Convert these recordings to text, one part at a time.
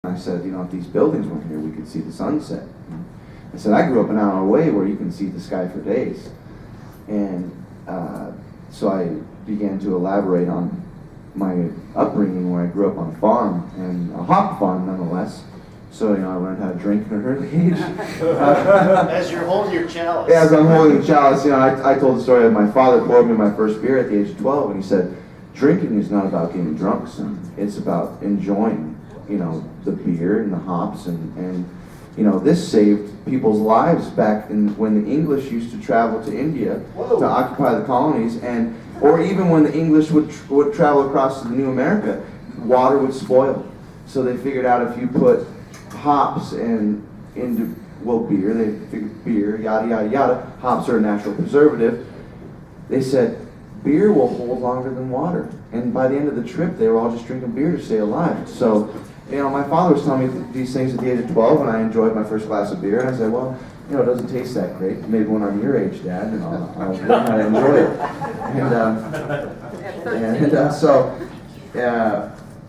I said, if these buildings weren't here, we could see the sunset. I said, I grew up an hour away where you can see the sky for days. And so I began to elaborate on my upbringing, where I grew up on a farm, and a hop farm nonetheless. So, I learned how to drink at an early age. As you're holding your chalice. Yeah, as I'm holding the chalice, I told the story of my father poured me my first beer at the age of 12, and he said, drinking is not about getting drunk, son. It's about enjoying, the beer and the hops, and this saved people's lives back when the English used to travel to India to occupy the colonies, or even when the English would travel across to the New America, water would spoil. So they figured out if you put hops into beer, they figured beer, yada yada yada, hops are a natural preservative. They said beer will hold longer than water, and by the end of the trip they were all just drinking beer to stay alive. So my father was telling me these things at the age of 12, and I enjoyed my first glass of beer, and I said, well, it doesn't taste that great. Maybe when I'm your age, Dad, and I'll learn how to enjoy it. So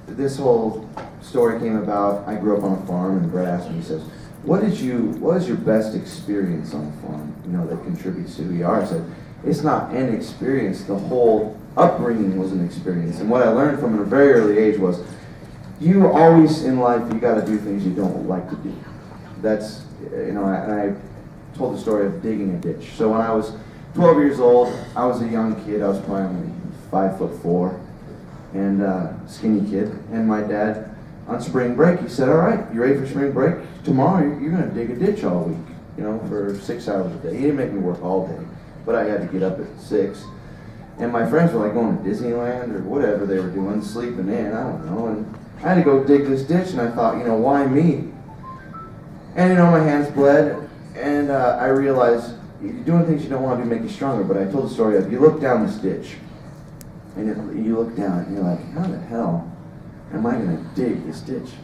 this whole story came about. I grew up on a farm, and Brett asked me, he says, what is your best experience on a farm, that contributes to who you are? I said, it's not an experience. The whole upbringing was an experience. And what I learned from a very early age was, you always in life, you got to do things you don't like to do. That's, and I told the story of digging a ditch. So when I was 12 years old, I was a young kid. I was probably only 5'4", and skinny kid. And my dad, on spring break, he said, all right, you ready for spring break? Tomorrow you're going to dig a ditch all week, for 6 hours a day. He didn't make me work all day, but I had to get up at 6. And my friends were like going to Disneyland or whatever they were doing, sleeping in, I don't know. And I had to go dig this ditch, and I thought, why me? And my hands bled, and I realized doing things you don't want to do make you stronger. But I told the story of, you look down this ditch, and you look down, and you're like, how the hell am I going to dig this ditch?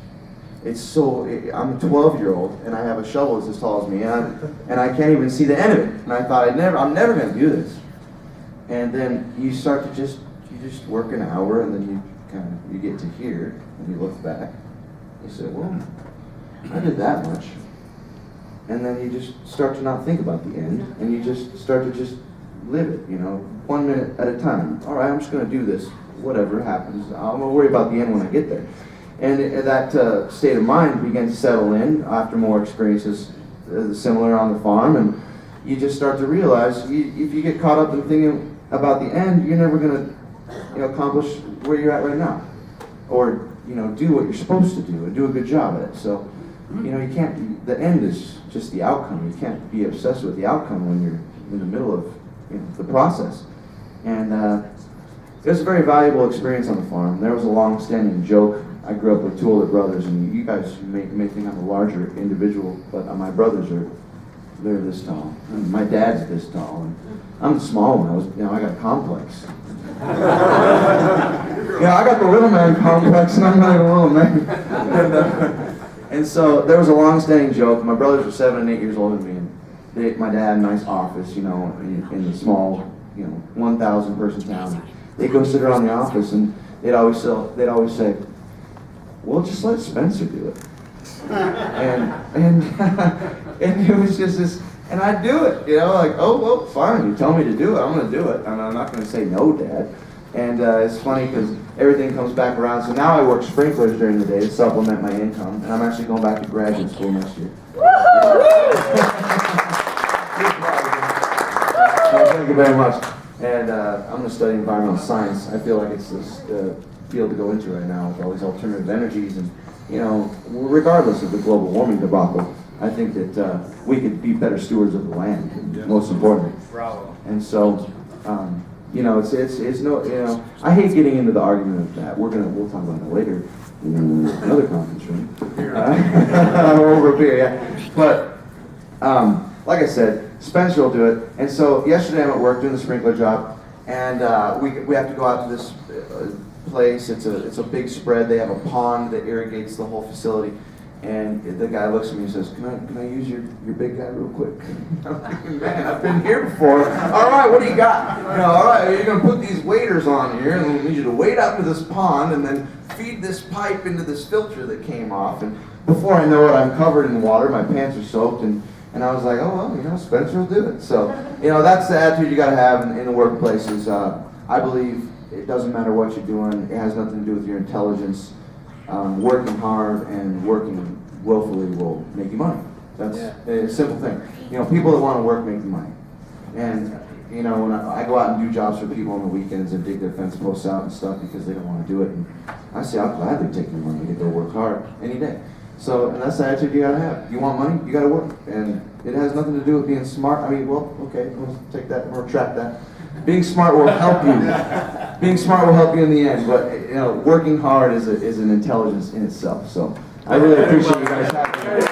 I'm a 12-year-old, and I have a shovel that's as tall as me, and I can't even see the end of it. And I thought, I'm never going to do this. And then you start to just work an hour, and then you get to here, and you look back. You say, well, I did that much. And then you just start to not think about the end, and you just start to just live it, 1 minute at a time. All right, I'm just going to do this. Whatever happens, I'm going to worry about the end when I get there. And that state of mind began to settle in after more experiences similar on the farm, and you just start to realize if you get caught up in thinking about the end, you're never going to accomplish where you're at right now, or do what you're supposed to do and do a good job at it. So you can't. The end is just the outcome. You can't be obsessed with the outcome when you're in the middle of the process. And it was a very valuable experience on the farm. There was a long-standing joke. I grew up with two older brothers, and you guys may think I'm a larger individual, but my brothers they're this tall. And my dad's this tall, and I'm the small one. I got a complex. I got the little man complex, and I'm not even a little man. And so there was a long-standing joke. My brothers were 7 and 8 years older than me. My dad had a nice office, in the small, 1,000 person town. They'd go sit around the office, and they'd always say, "Well, just let Spencer do it." and it was just this, and I'd do it, like, oh well, fine, you tell me to do it, I'm going to do it, and I'm not going to say no, Dad. And it's funny because everything comes back around. So now I work sprinklers during the day to supplement my income, and I'm actually going back to graduate school next year. Thank you very much. And I'm going to study environmental science. I feel like it's this field to go into right now with all these alternative energies, and regardless of the global warming debacle, I think that we could be better stewards of the land, most importantly. Bravo. And so, it's no, I hate getting into the argument of that. We'll talk about that later in another conference room. Over beer, yeah. But, like I said, Spencer will do it. And so yesterday I'm at work doing the sprinkler job, and we have to go out to this place. It's a big spread. They have a pond that irrigates the whole facility. And the guy looks at me and says, can I use your big guy real quick? I'm like, man, I've been here before. All right, what do you got? All right, you're going to put these waders on here, and we need you to wade out to this pond and then feed this pipe into this filter that came off. And before I know it, I'm covered in water. My pants are soaked. And I was like, oh, well, Spencer will do it. So, that's the attitude you got to have in the workplace. I believe it doesn't matter what you're doing. It has nothing to do with your intelligence. Working hard and working willfully will make you money. That's a simple thing. People that want to work make you money. And, when I go out and do jobs for people on the weekends and dig their fence posts out and stuff because they don't want to do it, and I say, I'll gladly take your money to go work hard any day. So, and that's the attitude you gotta have. You want money, you gotta work. And it has nothing to do with being smart. We'll take that, we'll retract that. Being smart will help you. Being smart will help you in the end, but working hard is an intelligence in itself. So I really appreciate you guys having me.